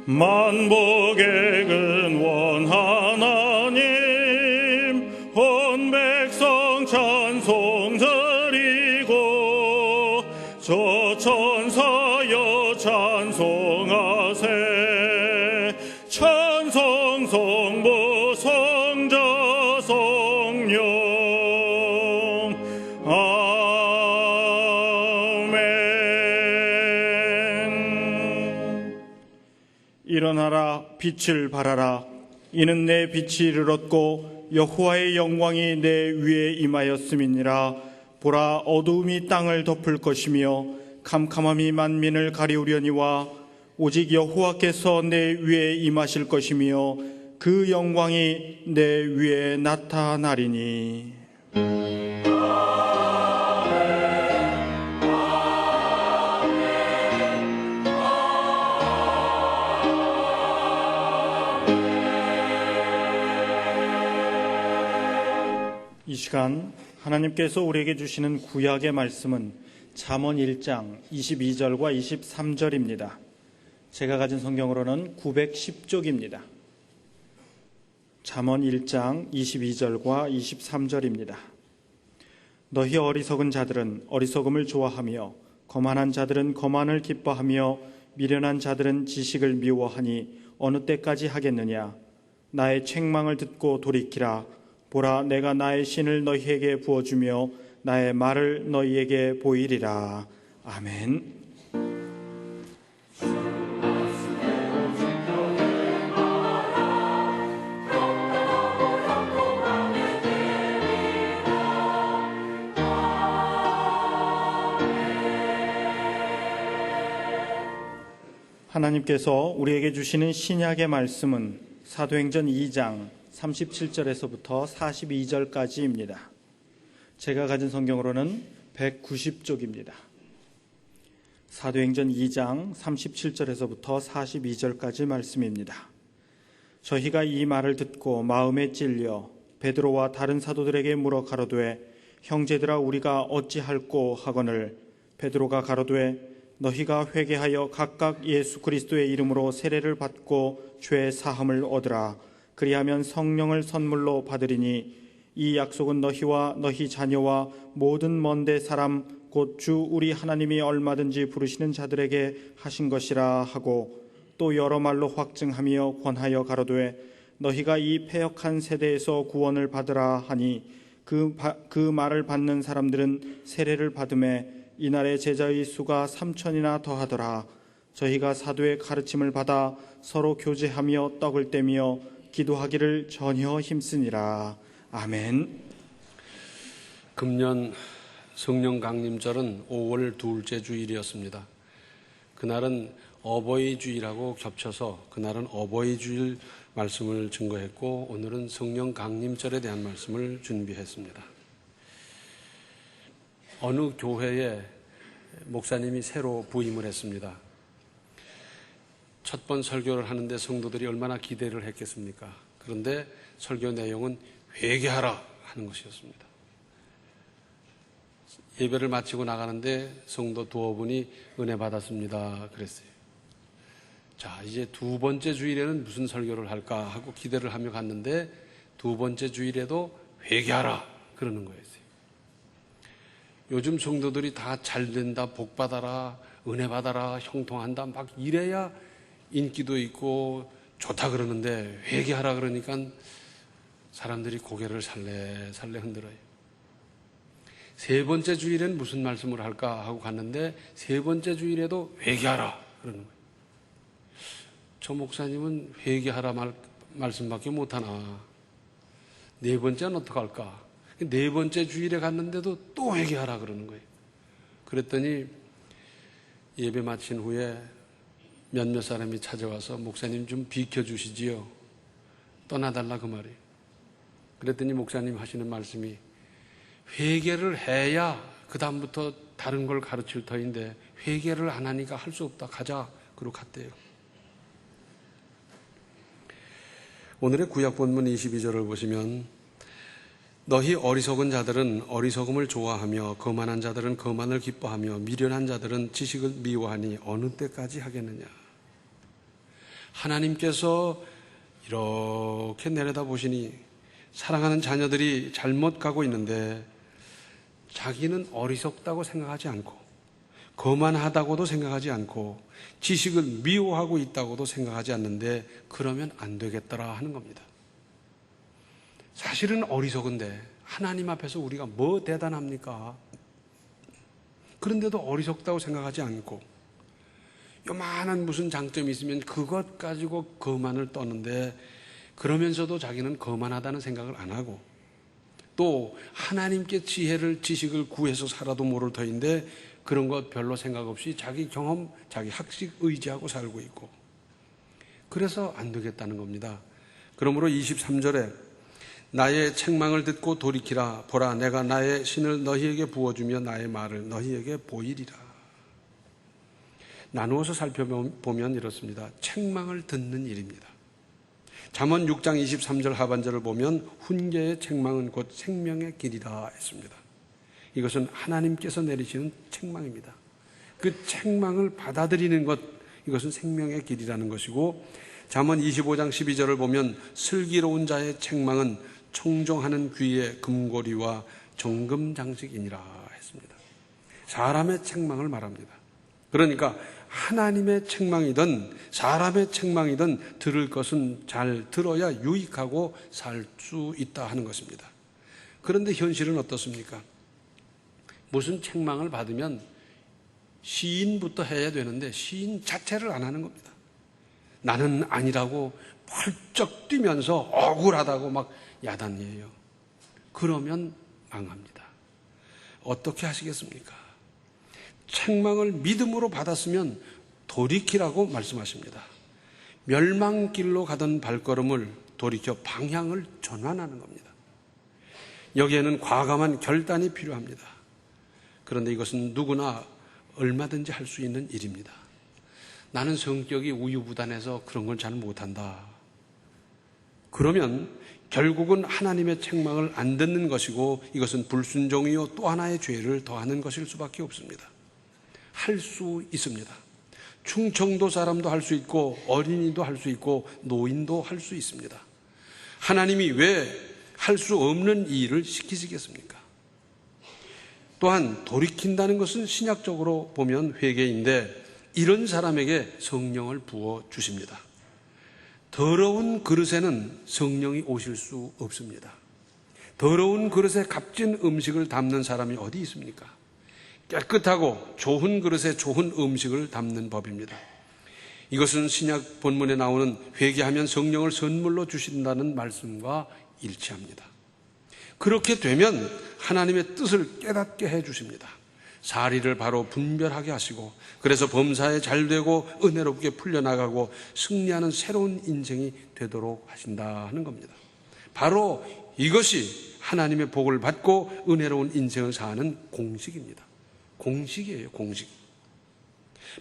만복의 근원 하나님, 온 백성 찬송 드리고 저 천사여 찬송하세. 찬송 성부 성자 성령 아멘. 일어나라 빛을 발하라. 이는 내 빛이 이르렀고 여호와의 영광이 내 위에 임하였음이니라. 보라, 어두움이 땅을 덮을 것이며 캄캄함이 만민을 가리우려니와 오직 여호와께서 내 위에 임하실 것이며 그 영광이 내 위에 나타나리니. 이 시간 하나님께서 우리에게 주시는 구약의 말씀은 잠언 1장 22절과 23절입니다. 제가 가진 성경으로는 910쪽입니다. 잠언 1장 22절과 23절입니다. 너희 어리석은 자들은 어리석음을 좋아하며 거만한 자들은 거만을 기뻐하며 미련한 자들은 지식을 미워하니 어느 때까지 하겠느냐. 나의 책망을 듣고 돌이키라. 보라, 내가 나의 신을 너희에게 부어주며 나의 말을 너희에게 보이리라. 아멘. 하나님께서 우리에게 주시는 신약의 말씀은 사도행전 2장 37절에서부터 42절까지입니다. 제가 가진 성경으로는 190쪽입니다. 사도행전 2장 37절에서부터 42절까지 말씀입니다. 저희가 이 말을 듣고 마음에 찔려 베드로와 다른 사도들에게 물어 가로되, 형제들아, 우리가 어찌할꼬 하거늘, 베드로가 가로되, 너희가 회개하여 각각 예수 그리스도의 이름으로 세례를 받고 죄 사함을 얻으라. 그리하면 성령을 선물로 받으리니 이 약속은 너희와 너희 자녀와 모든 먼데 사람 곧 주 우리 하나님이 얼마든지 부르시는 자들에게 하신 것이라 하고, 또 여러 말로 확증하며 권하여 가로되, 너희가 이 패역한 세대에서 구원을 받으라 하니 그 말을 받는 사람들은 세례를 받음에 이날의 제자의 수가 3,000이나 더하더라. 저희가 사도의 가르침을 받아 서로 교제하며 떡을 떼며 기도하기를 전혀 힘쓰니라. 아멘. 금년 성령 강림절은 5월 둘째 주일이었습니다. 그날은 어버이 주일하고 겹쳐서 그날은 어버이 주일 말씀을 증거했고, 오늘은 성령 강림절에 대한 말씀을 준비했습니다. 어느 교회에 목사님이 새로 부임을 했습니다. 첫 번 설교를 하는데 성도들이 얼마나 기대를 했겠습니까? 그런데 설교 내용은 회개하라 하는 것이었습니다. 예배를 마치고 나가는데 성도 두어 분이 은혜 받았습니다 그랬어요. 자, 이제 두 번째 주일에는 무슨 설교를 할까 하고 기대를 하며 갔는데 두 번째 주일에도 회개하라 그러는 거였어요. 요즘 성도들이 다 잘된다, 복 받아라, 은혜 받아라, 형통한다 막 이래야 인기도 있고 좋다 그러는데, 회개하라 그러니까 사람들이 고개를 살레살레 흔들어요. 세 번째 주일엔 무슨 말씀을 할까 하고 갔는데 세 번째 주일에도 회개하라 그러는 거예요. 저 목사님은 회개하라 말씀밖에 못하나, 네 번째는 어떡할까? 네 번째 주일에 갔는데도 또 회개하라 그러는 거예요. 그랬더니 예배 마친 후에 몇몇 사람이 찾아와서 목사님 좀 비켜주시지요. 떠나달라 그 말이에요. 그랬더니 목사님 하시는 말씀이, 회개를 해야 그 다음부터 다른 걸 가르칠 터인데 회개를 안 하니까 할 수 없다. 가자. 그러고 갔대요. 오늘의 구약 본문 22절을 보시면, 너희 어리석은 자들은 어리석음을 좋아하며 거만한 자들은 거만을 기뻐하며 미련한 자들은 지식을 미워하니 어느 때까지 하겠느냐. 하나님께서 이렇게 내려다 보시니 사랑하는 자녀들이 잘못 가고 있는데 자기는 어리석다고 생각하지 않고 거만하다고도 생각하지 않고 지식을 미워하고 있다고도 생각하지 않는데 그러면 안 되겠더라 하는 겁니다. 사실은 어리석은데 하나님 앞에서 우리가 뭐 대단합니까? 그런데도 어리석다고 생각하지 않고 요만한 무슨 장점이 있으면 그것 가지고 거만을 떠는데 그러면서도 자기는 거만하다는 생각을 안 하고 또 하나님께 지식을 구해서 살아도 모를 터인데 그런 것 별로 생각 없이 자기 경험, 자기 학식 의지하고 살고 있고 그래서 안 되겠다는 겁니다. 그러므로 23절에 나의 책망을 듣고 돌이키라. 보라, 내가 나의 신을 너희에게 부어주며 나의 말을 너희에게 보이리라. 나누어서 살펴보면 이렇습니다. 책망을 듣는 일입니다. 잠언 6장 23절 하반절을 보면 훈계의 책망은 곧 생명의 길이라 했습니다. 이것은 하나님께서 내리시는 책망입니다. 그 책망을 받아들이는 것, 이것은 생명의 길이라는 것이고 잠언 25장 12절을 보면 슬기로운 자의 책망은 청종하는 귀의 금고리와 정금장식이니라 했습니다. 사람의 책망을 말합니다. 그러니까 하나님의 책망이든 사람의 책망이든 들을 것은 잘 들어야 유익하고 살 수 있다 하는 것입니다. 그런데 현실은 어떻습니까? 무슨 책망을 받으면 시인부터 해야 되는데 시인 자체를 안 하는 겁니다. 나는 아니라고 펄쩍 뛰면서 억울하다고 막 야단이에요. 그러면 망합니다. 어떻게 하시겠습니까? 책망을 믿음으로 받았으면 돌이키라고 말씀하십니다. 멸망길로 가던 발걸음을 돌이켜 방향을 전환하는 겁니다. 여기에는 과감한 결단이 필요합니다. 그런데 이것은 누구나 얼마든지 할 수 있는 일입니다. 나는 성격이 우유부단해서 그런 걸 잘 못한다. 그러면 결국은 하나님의 책망을 안 듣는 것이고 이것은 불순종이요 또 하나의 죄를 더하는 것일 수밖에 없습니다. 할 수 있습니다. 충청도 사람도 할 수 있고 어린이도 할 수 있고 노인도 할 수 있습니다. 하나님이 왜 할 수 없는 일을 시키시겠습니까? 또한 돌이킨다는 것은 신약적으로 보면 회개인데 이런 사람에게 성령을 부어 주십니다. 더러운 그릇에는 성령이 오실 수 없습니다. 더러운 그릇에 값진 음식을 담는 사람이 어디 있습니까? 깨끗하고 좋은 그릇에 좋은 음식을 담는 법입니다. 이것은 신약 본문에 나오는 회개하면 성령을 선물로 주신다는 말씀과 일치합니다. 그렇게 되면 하나님의 뜻을 깨닫게 해주십니다. 사리를 바로 분별하게 하시고 그래서 범사에 잘되고 은혜롭게 풀려나가고 승리하는 새로운 인생이 되도록 하신다 하는 겁니다. 바로 이것이 하나님의 복을 받고 은혜로운 인생을 사는 공식입니다. 공식이에요, 공식.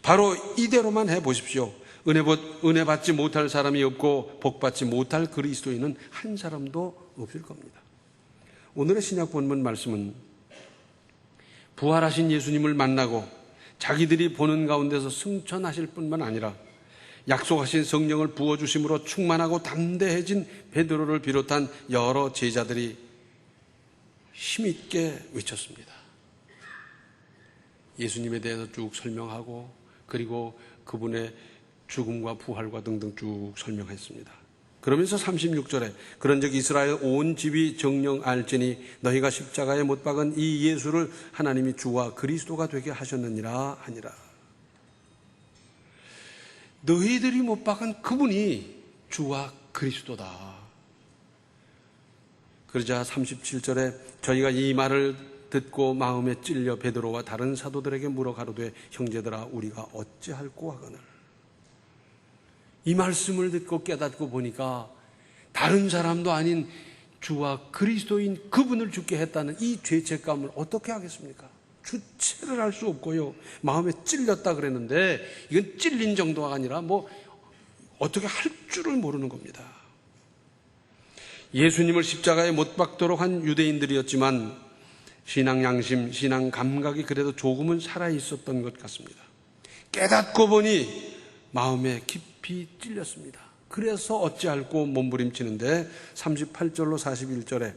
바로 이대로만 해보십시오. 은혜 받지 못할 사람이 없고 복 받지 못할 그리스도인은 한 사람도 없을 겁니다. 오늘의 신약 본문 말씀은 부활하신 예수님을 만나고 자기들이 보는 가운데서 승천하실 뿐만 아니라 약속하신 성령을 부어주심으로 충만하고 담대해진 베드로를 비롯한 여러 제자들이 힘있게 외쳤습니다. 예수님에 대해서 쭉 설명하고 그리고 그분의 죽음과 부활과 등등 쭉 설명했습니다. 그러면서 36절에 그런즉 이스라엘 온 집이 정녕 알지니 너희가 십자가에 못 박은 이 예수를 하나님이 주와 그리스도가 되게 하셨느니라 하니라. 너희들이 못 박은 그분이 주와 그리스도다. 그러자 37절에 저희가 이 말을 듣고 마음에 찔려 베드로와 다른 사도들에게 물어 가로되 형제들아 우리가 어찌할꼬 하거늘. 이 말씀을 듣고 깨닫고 보니까 다른 사람도 아닌 주와 그리스도인 그분을 죽게 했다는 이 죄책감을 어떻게 하겠습니까? 주체를 할 수 없고요. 마음에 찔렸다 그랬는데 이건 찔린 정도가 아니라 뭐 어떻게 할 줄을 모르는 겁니다. 예수님을 십자가에 못 박도록 한 유대인들이었지만 신앙 양심, 신앙 감각이 그래도 조금은 살아있었던 것 같습니다. 깨닫고 보니 마음에 깊이 깊이 찔렸습니다. 그래서 어찌할꼬 몸부림치는데 38절로 41절에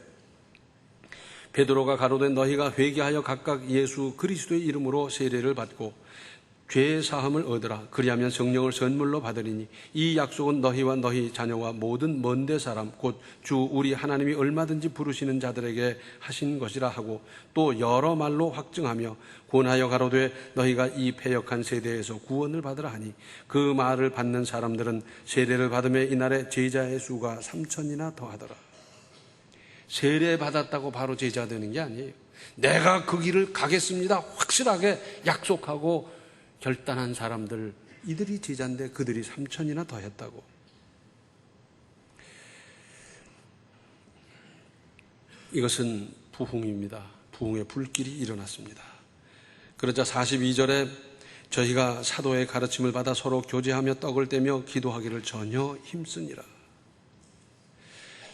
베드로가 가로되 너희가 회개하여 각각 예수 그리스도의 이름으로 세례를 받고 죄 사함을 얻으라. 그리하면 성령을 선물로 받으리니 이 약속은 너희와 너희 자녀와 모든 먼데 사람 곧 주 우리 하나님이 얼마든지 부르시는 자들에게 하신 것이라 하고 또 여러 말로 확증하며 권하여 가로되 너희가 이 패역한 세대에서 구원을 받으라 하니 그 말을 받는 사람들은 세례를 받음에 이날에 제자의 수가 3,000이나 더하더라. 세례 받았다고 바로 제자 되는 게 아니에요. 내가 그 길을 가겠습니다 확실하게 약속하고 결단한 사람들, 이들이 제자인데 그들이 3,000이나 더했다고. 이것은 부흥입니다. 부흥의 불길이 일어났습니다. 그러자 42절에 저희가 사도의 가르침을 받아 서로 교제하며 떡을 떼며 기도하기를 전혀 힘쓰니라.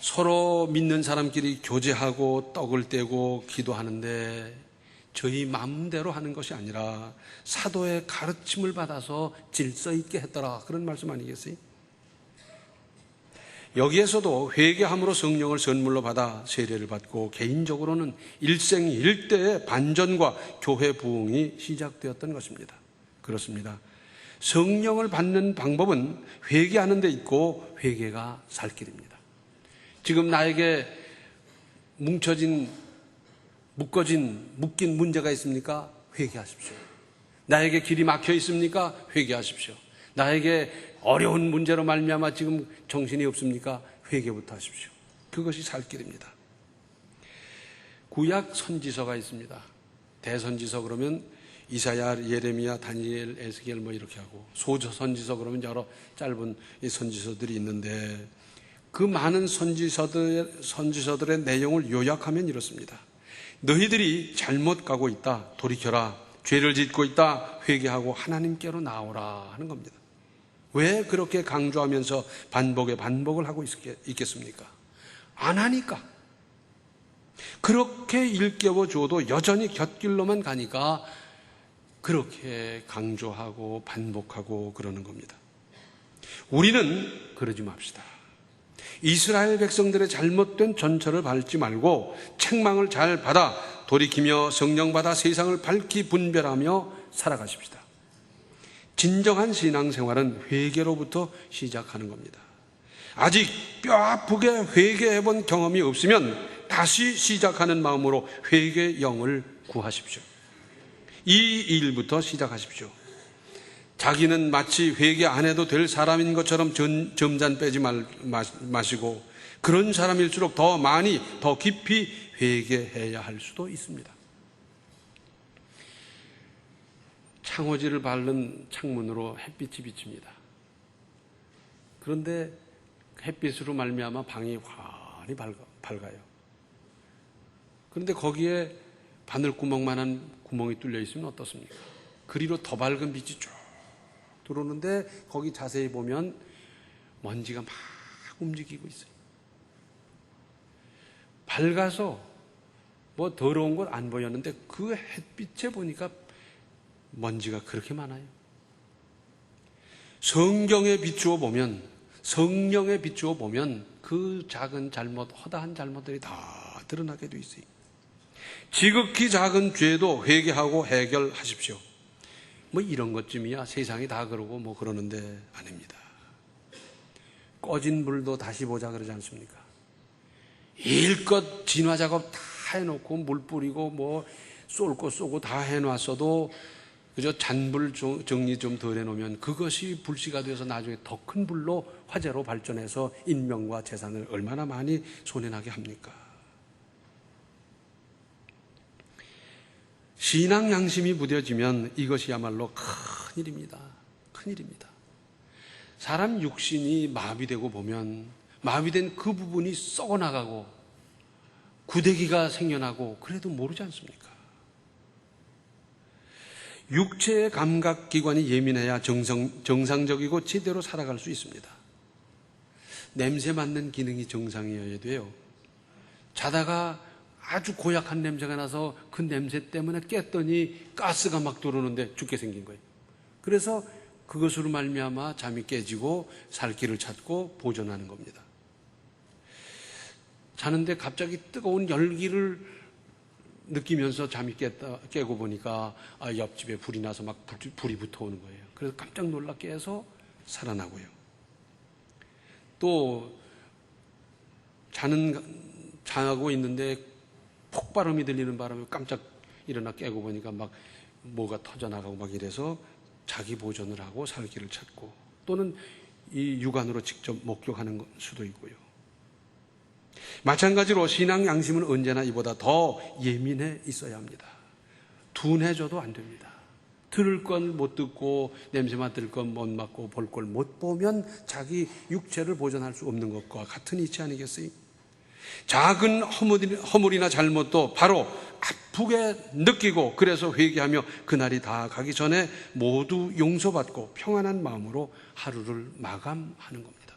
서로 믿는 사람끼리 교제하고 떡을 떼고 기도하는데 저희 마음대로 하는 것이 아니라 사도의 가르침을 받아서 질서 있게 했더라. 그런 말씀 아니겠어요? 여기에서도 회개함으로 성령을 선물로 받아 세례를 받고 개인적으로는 일생일대의 반전과 교회 부흥이 시작되었던 것입니다. 그렇습니다. 성령을 받는 방법은 회개하는 데 있고 회개가 살 길입니다. 지금 나에게 묶인 문제가 있습니까? 회개하십시오. 나에게 길이 막혀 있습니까? 회개하십시오. 나에게 어려운 문제로 말미암아 지금 정신이 없습니까? 회개부터 하십시오. 그것이 살 길입니다. 구약 선지서가 있습니다. 대선지서 그러면 이사야, 예레미야, 다니엘, 에스겔 뭐 이렇게 하고 소저 선지서 그러면 여러 짧은 선지서들이 있는데 그 많은 선지서들의 내용을 요약하면 이렇습니다. 너희들이 잘못 가고 있다. 돌이켜라. 죄를 짓고 있다. 회개하고 하나님께로 나오라 하는 겁니다. 왜 그렇게 강조하면서 반복을 하고 있겠습니까? 안 하니까. 그렇게 일깨워줘도 여전히 곁길로만 가니까 그렇게 강조하고 반복하고 그러는 겁니다. 우리는 그러지 맙시다. 이스라엘 백성들의 잘못된 전철을 밟지 말고 책망을 잘 받아 돌이키며 성령 받아 세상을 밝히 분별하며 살아가십시다. 진정한 신앙생활은 회개로부터 시작하는 겁니다. 아직 뼈아프게 회개해본 경험이 없으면 다시 시작하는 마음으로 회개의 영을 구하십시오. 이 일부터 시작하십시오. 자기는 마치 회개 안 해도 될 사람인 것처럼 점잔 빼지 마시고 그런 사람일수록 더 많이 더 깊이 회개해야 할 수도 있습니다. 창호지를 바른 창문으로 햇빛이 비칩니다. 그런데 햇빛으로 말미암아 방이 환히 밝아요. 그런데 거기에 바늘구멍만한 구멍이 뚫려 있으면 어떻습니까? 그리로 더 밝은 빛이 쭉 들어오는데 거기 자세히 보면 먼지가 막 움직이고 있어요. 밝아서 뭐 더러운 것 안 보였는데 그 햇빛에 보니까 먼지가 그렇게 많아요. 성경에 비추어 보면, 성령에 비추어 보면 그 작은 잘못, 허다한 잘못들이 다 드러나게 돼 있어요. 지극히 작은 죄도 회개하고 해결하십시오. 뭐 이런 것쯤이야 세상이 다 그러고 뭐 그러는데 아닙니다. 꺼진 불도 다시 보자 그러지 않습니까? 일껏 진화 작업 다 해놓고 물 뿌리고 뭐 쏠 거 쏘고 다 해놨어도 그저 잔불 정리 좀 덜 해놓으면 그것이 불씨가 되어서 나중에 더 큰 불로 화재로 발전해서 인명과 재산을 얼마나 많이 손해나게 합니까? 신앙 양심이 무뎌지면 이것이야말로 큰일입니다. 큰일입니다. 사람 육신이 마비되고 보면 마비된 그 부분이 썩어나가고 구데기가 생겨나고 그래도 모르지 않습니까? 육체의 감각기관이 예민해야 정상적이고 제대로 살아갈 수 있습니다. 냄새 맡는 기능이 정상이어야 돼요. 자다가 아주 고약한 냄새가 나서 그 냄새 때문에 깼더니 가스가 막 들어오는데 죽게 생긴 거예요. 그래서 그것으로 말미암아 잠이 깨지고 살 길을 찾고 보존하는 겁니다. 자는데 갑자기 뜨거운 열기를 느끼면서 잠이 깨고 보니까 옆집에 불이 나서 막 불이 붙어오는 거예요. 그래서 깜짝 놀라 깨서 살아나고요. 또 자고 있는데 폭발음이 들리는 바람에 깜짝 일어나 깨고 보니까 막 뭐가 터져나가고 막 이래서 자기 보존을 하고 살 길을 찾고, 또는 이 육안으로 직접 목격하는 수도 있고요. 마찬가지로 신앙 양심은 언제나 이보다 더 예민해 있어야 합니다. 둔해져도 안 됩니다. 들을 건 못 듣고 냄새 맡을 건 못 맡고 볼 걸 못 보면 자기 육체를 보존할 수 없는 것과 같은 이치 아니겠어요? 작은 허물이나 잘못도 바로 아프게 느끼고 그래서 회개하며 그날이 다 가기 전에 모두 용서받고 평안한 마음으로 하루를 마감하는 겁니다.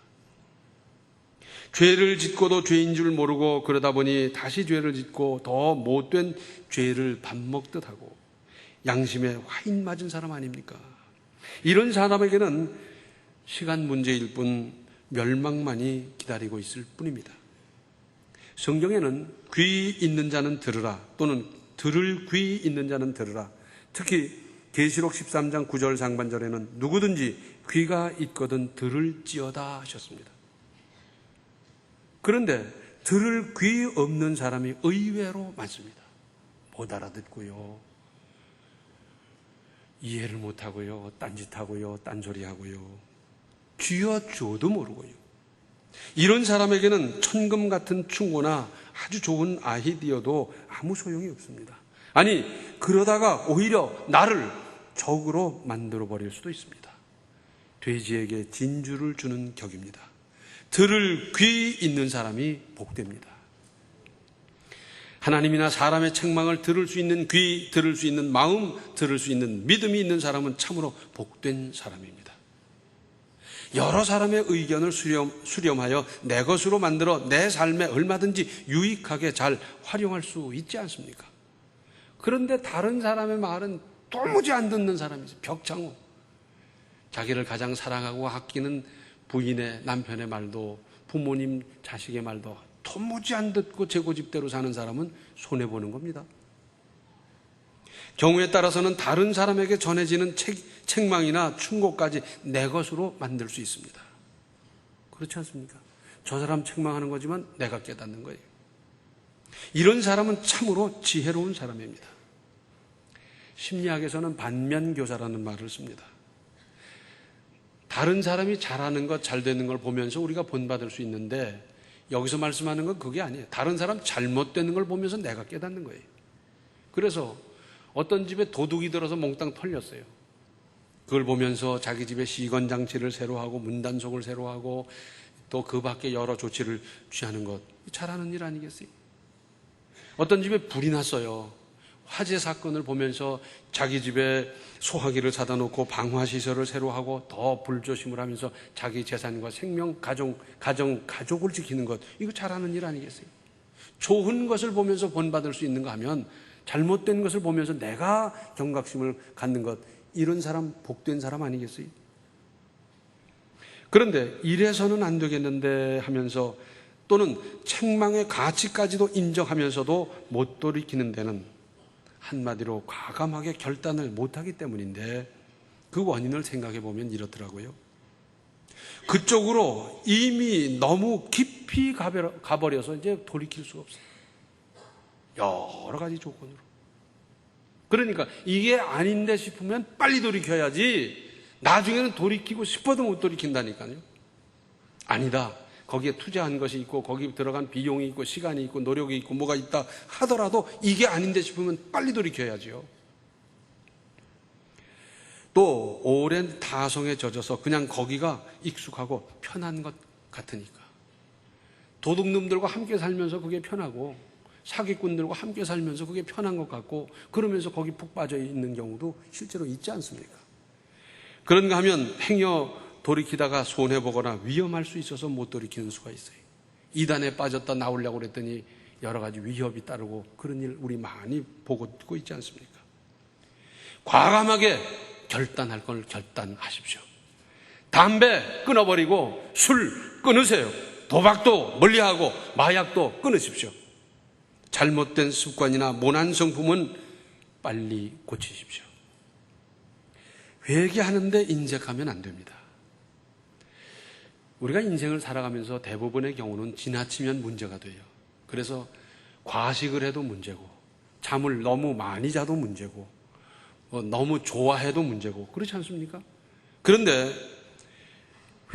죄를 짓고도 죄인 줄 모르고 그러다 보니 다시 죄를 짓고 더 못된 죄를 밥 먹듯 하고 양심에 화인 맞은 사람 아닙니까? 이런 사람에게는 시간 문제일 뿐 멸망만이 기다리고 있을 뿐입니다. 성경에는 귀 있는 자는 들으라, 또는 들을 귀 있는 자는 들으라. 특히 계시록 13장 9절 상반절에는 누구든지 귀가 있거든 들을지어다 하셨습니다. 그런데 들을 귀 없는 사람이 의외로 많습니다. 못 알아듣고요, 이해를 못하고요, 딴짓하고요, 딴소리하고요, 쥐어줘도 모르고요. 이런 사람에게는 천금 같은 충고나 아주 좋은 아이디어도 아무 소용이 없습니다. 아니, 그러다가 오히려 나를 적으로 만들어버릴 수도 있습니다. 돼지에게 진주를 주는 격입니다. 들을 귀 있는 사람이 복됩니다. 하나님이나 사람의 책망을 들을 수 있는 귀, 들을 수 있는 마음, 들을 수 있는 믿음이 있는 사람은 참으로 복된 사람입니다. 여러 사람의 의견을 수렴하여 내 것으로 만들어 내 삶에 얼마든지 유익하게 잘 활용할 수 있지 않습니까? 그런데 다른 사람의 말은 도무지 안 듣는 사람이 있어요. 벽창호. 자기를 가장 사랑하고 아끼는 부인의, 남편의 말도, 부모님, 자식의 말도 도무지 안 듣고 제 고집대로 사는 사람은 손해보는 겁니다. 경우에 따라서는 다른 사람에게 전해지는 책망이나 충고까지 내 것으로 만들 수 있습니다. 그렇지 않습니까? 저 사람 책망하는 거지만 내가 깨닫는 거예요. 이런 사람은 참으로 지혜로운 사람입니다. 심리학에서는 반면교사라는 말을 씁니다. 다른 사람이 잘하는 것, 잘 되는 걸 보면서 우리가 본받을 수 있는데, 여기서 말씀하는 건 그게 아니에요. 다른 사람 잘못되는 걸 보면서 내가 깨닫는 거예요. 그래서 어떤 집에 도둑이 들어서 몽땅 털렸어요. 그걸 보면서 자기 집에 시건장치를 새로 하고 문단속을 새로 하고 또 그 밖에 여러 조치를 취하는 것, 잘하는 일 아니겠어요? 어떤 집에 불이 났어요. 화재 사건을 보면서 자기 집에 소화기를 사다 놓고 방화시설을 새로 하고 더 불조심을 하면서 자기 재산과 생명, 가족을 지키는 것, 이거 잘하는 일 아니겠어요? 좋은 것을 보면서 본받을 수 있는가 하면 잘못된 것을 보면서 내가 경각심을 갖는 것, 이런 사람 복된 사람 아니겠어요? 그런데 이래서는 안 되겠는데 하면서, 또는 책망의 가치까지도 인정하면서도 못 돌이키는 데는 한마디로 과감하게 결단을 못하기 때문인데, 그 원인을 생각해 보면 이렇더라고요. 그쪽으로 이미 너무 깊이 가버려서 이제 돌이킬 수가 없어요. 여러 가지 조건으로. 그러니까 이게 아닌데 싶으면 빨리 돌이켜야지, 나중에는 돌이키고 싶어도 못 돌이킨다니까요. 아니다, 거기에 투자한 것이 있고 거기 들어간 비용이 있고 시간이 있고 노력이 있고 뭐가 있다 하더라도 이게 아닌데 싶으면 빨리 돌이켜야지요. 또 오랜 타성에 젖어서 그냥 거기가 익숙하고 편한 것 같으니까, 도둑놈들과 함께 살면서 그게 편하고 사기꾼들과 함께 살면서 그게 편한 것 같고, 그러면서 거기 푹 빠져 있는 경우도 실제로 있지 않습니까? 그런가 하면 행여 돌이키다가 손해보거나 위험할 수 있어서 못 돌이키는 수가 있어요. 이단에 빠졌다 나오려고 그랬더니 여러 가지 위협이 따르고, 그런 일 우리 많이 보고 듣고 있지 않습니까? 과감하게 결단할 걸 결단하십시오. 담배 끊어버리고 술 끊으세요. 도박도 멀리하고 마약도 끊으십시오. 잘못된 습관이나 모난 성품은 빨리 고치십시오. 회개하는데 인색하면 안 됩니다. 우리가 인생을 살아가면서 대부분의 경우는 지나치면 문제가 돼요. 그래서 과식을 해도 문제고, 잠을 너무 많이 자도 문제고, 너무 좋아해도 문제고, 그렇지 않습니까? 그런데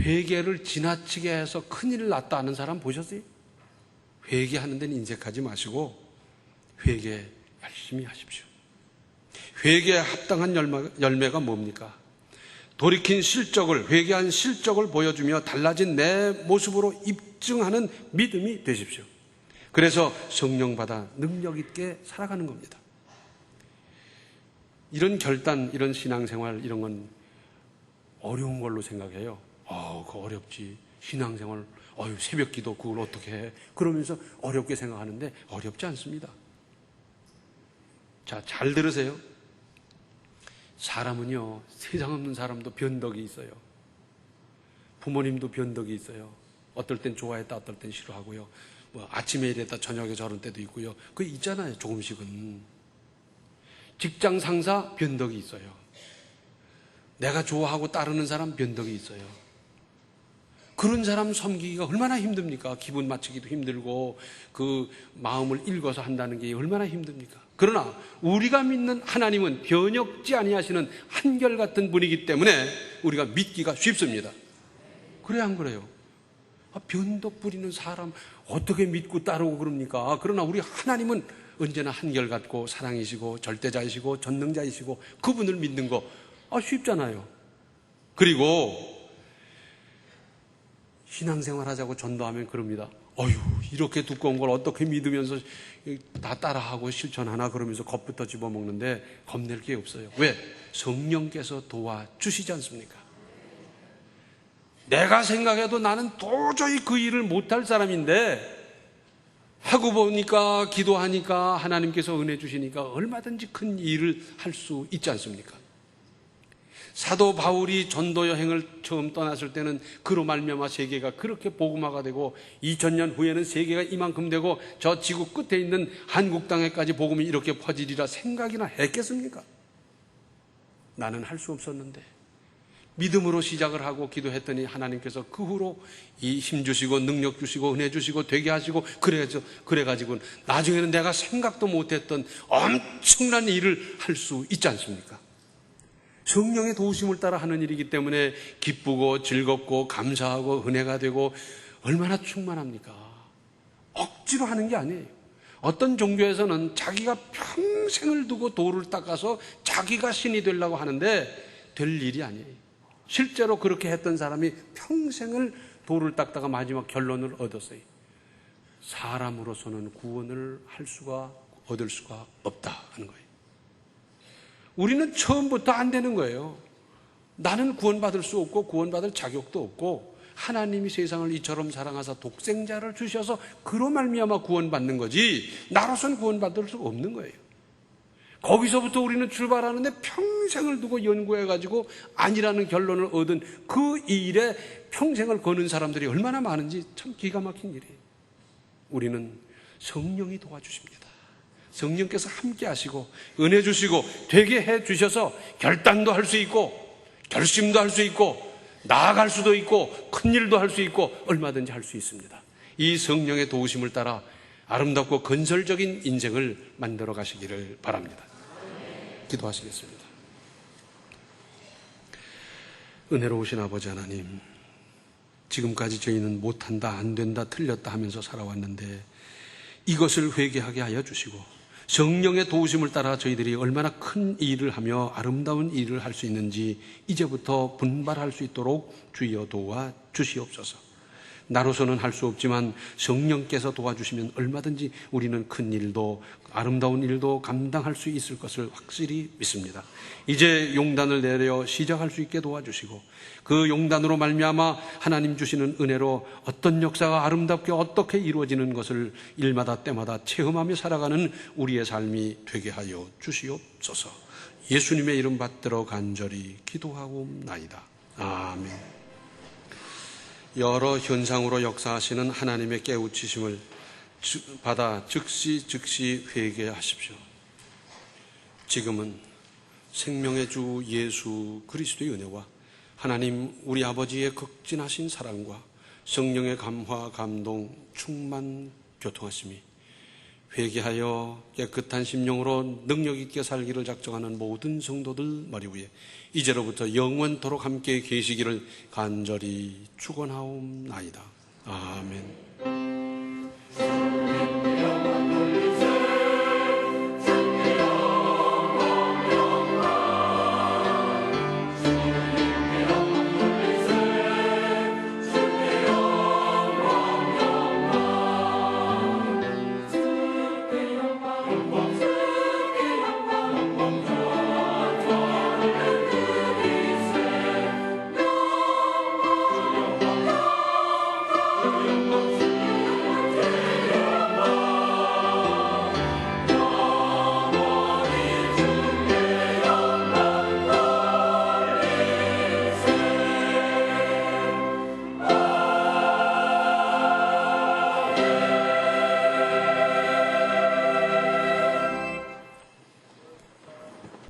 회개를 지나치게 해서 큰일 났다 하는 사람 보셨어요? 회개하는 데는 인색하지 마시고 회개 열심히 하십시오. 회개에 합당한 열매가 뭡니까? 돌이킨 실적을, 회개한 실적을 보여주며 달라진 내 모습으로 입증하는 믿음이 되십시오. 그래서 성령 받아 능력 있게 살아가는 겁니다. 이런 결단, 이런 신앙생활, 이런 건 어려운 걸로 생각해요. 그거 어렵지. 신앙생활, 새벽 기도 그걸 어떻게 해? 그러면서 어렵게 생각하는데 어렵지 않습니다. 자, 잘 들으세요. 사람은요, 세상 없는 사람도 변덕이 있어요. 부모님도 변덕이 있어요. 어떨 땐 좋아했다, 어떨 땐 싫어하고요. 아침에 이랬다, 저녁에 저런 때도 있고요. 그거 있잖아요, 조금씩은. 직장 상사 변덕이 있어요. 내가 좋아하고 따르는 사람 변덕이 있어요. 그런 사람 섬기기가 얼마나 힘듭니까? 기분 맞추기도 힘들고 그 마음을 읽어서 한다는 게 얼마나 힘듭니까? 그러나 우리가 믿는 하나님은 변혁지 아니하시는 한결같은 분이기 때문에 우리가 믿기가 쉽습니다. 그래 안 그래요? 변덕 부리는 사람 어떻게 믿고 따르고 그럽니까? 그러나 우리 하나님은 언제나 한결같고 사랑이시고 절대자이시고 전능자이시고 그분을 믿는 거 쉽잖아요. 그리고 신앙생활 하자고 전도하면 그럽니다. 이렇게 두꺼운 걸 어떻게 믿으면서 다 따라하고 실천하나 그러면서 겁부터 집어먹는데 겁낼 게 없어요. 왜? 성령께서 도와주시지 않습니까? 내가 생각해도 나는 도저히 그 일을 못할 사람인데 하고 보니까 기도하니까 하나님께서 은혜 주시니까 얼마든지 큰 일을 할 수 있지 않습니까? 사도 바울이 전도 여행을 처음 떠났을 때는 그로 말미암아 세계가 그렇게 복음화가 되고 2000년 후에는 세계가 이만큼 되고 저 지구 끝에 있는 한국 땅에까지 복음이 이렇게 퍼지리라 생각이나 했겠습니까? 나는 할 수 없었는데 믿음으로 시작을 하고 기도했더니 하나님께서 그 후로 이 힘 주시고 능력 주시고 은혜 주시고 되게 하시고 그래가지고 나중에는 내가 생각도 못했던 엄청난 일을 할 수 있지 않습니까? 성령의 도우심을 따라 하는 일이기 때문에 기쁘고 즐겁고 감사하고 은혜가 되고 얼마나 충만합니까? 억지로 하는 게 아니에요. 어떤 종교에서는 자기가 평생을 두고 도를 닦아서 자기가 신이 되려고 하는데 될 일이 아니에요. 실제로 그렇게 했던 사람이 평생을 도를 닦다가 마지막 결론을 얻었어요. 사람으로서는 구원을 얻을 수가 없다 하는 거예요. 우리는 처음부터 안 되는 거예요. 나는 구원받을 수 없고 구원받을 자격도 없고 하나님이 세상을 이처럼 사랑하사 독생자를 주셔서 그로 말미암아 구원받는 거지 나로서는 구원받을 수 없는 거예요. 거기서부터 우리는 출발하는데 평생을 두고 연구해가지고 아니라는 결론을 얻은 그 일에 평생을 거는 사람들이 얼마나 많은지 참 기가 막힌 일이에요. 우리는 성령이 도와주십니다. 성령께서 함께 하시고 은혜 주시고 되게 해 주셔서 결단도 할 수 있고 결심도 할 수 있고 나아갈 수도 있고 큰일도 할 수 있고 얼마든지 할 수 있습니다. 이 성령의 도우심을 따라 아름답고 건설적인 인생을 만들어 가시기를 바랍니다. 기도하시겠습니다. 은혜로우신 아버지 하나님, 지금까지 저희는 못한다, 안 된다, 틀렸다 하면서 살아왔는데 이것을 회개하게 하여 주시고 성령의 도우심을 따라 저희들이 얼마나 큰 일을 하며 아름다운 일을 할 수 있는지 이제부터 분발할 수 있도록 주여 도와 주시옵소서. 나로서는 할 수 없지만 성령께서 도와주시면 얼마든지 우리는 큰 일도 아름다운 일도 감당할 수 있을 것을 확실히 믿습니다. 이제 용단을 내려 시작할 수 있게 도와주시고 그 용단으로 말미암아 하나님 주시는 은혜로 어떤 역사가 아름답게 어떻게 이루어지는 것을 일마다 때마다 체험하며 살아가는 우리의 삶이 되게 하여 주시옵소서. 예수님의 이름 받들어 간절히 기도하옵나이다. 아멘. 여러 현상으로 역사하시는 하나님의 깨우치심을 받아 즉시 회개하십시오. 지금은 생명의 주 예수 그리스도의 은혜와 하나님 우리 아버지의 극진하신 사랑과 성령의 감화, 감동, 충만, 교통하심이 회개하여 깨끗한 심령으로 능력 있게 살기를 작정하는 모든 성도들 머리 위에 이제로부터 영원토록 함께 계시기를 간절히 축원하옵나이다. 아멘.